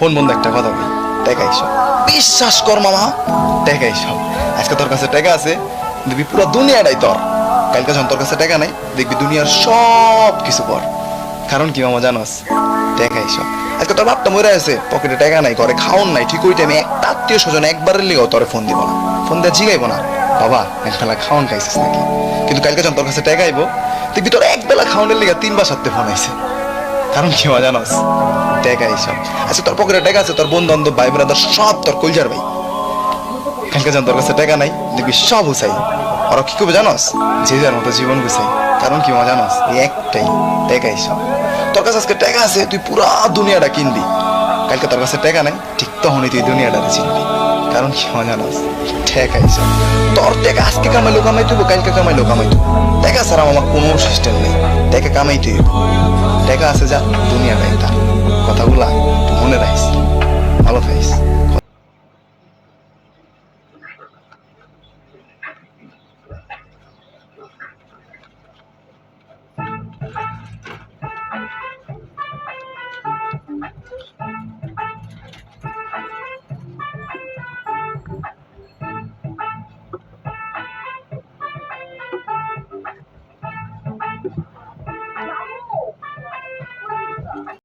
Phone বন্ধ একটা কথা বলি, টাকা এইসব বিশ্বাস কর মামা, টাকা এইসব। আজকে তোর কাছে টাকা আছে, দেখবি পুরো দুনিয়াটাই তোর। কালকে যখন তোর কাছে টাকা নাই, দেখবি দুনিয়ার সব কিছু পর। কারণ কি মামা জানোস, টাকা এইসব। আজকে তোর বাপটা মরে আছে, পকেটে টাকা নাই, ঘরে খাওন নাই, ঠিক ওই টাইমে একটা আত্মীয় স্বজন একবারের লিগেও তোরে ফোন দিব না, ফোন দিয়ে জিগাইবো না বাবা এক বেলা খাওন খাইছিস নাকি। কিন্তু কালকে যখন তোর কাছে টাকা আইবো, দেখবি তোর এক বেলা খাওয়ানোর লিগা 3 বার 7 ফোন আইছে। কারণ কি মজা জানোস, টাকা এইসব। আচ্ছা তোর পকেটে টাকা আছে, তোর বন্ধু বান্ধব ভাই ব্রাদার সব তোর কলজার ভাই। কালকে যখন তোর কাছে টাকা নাই, দেখবি সব হুসাই। ওরা কি করবে জানোস, যে যার মতো জীবন গুছাই। কারণ কি মজা জানোস, এই একটাই, টাকা এইসব। তোর কাছে আজকে টাকা আছে, তুই পুরা দুনিয়াটা কিনবি। কালকে তোর কাছে টাকা নাই, ঠিক তখনই তুই দুনিয়াটাতে চিনবি। কারণ কি মজা জানোস, টাকা এইসব। তোর টাকা আজকে কামাইলো কামাইতে হইব, কালকে কামাইলো কামাইতে হইব। টাকা ছাড়া আমার কোনো সিস্টেম নেই, টাকা কামাইতে হইব। টাকা আছে যা, দুনিয়াটাই তার। কথাগুলা মনে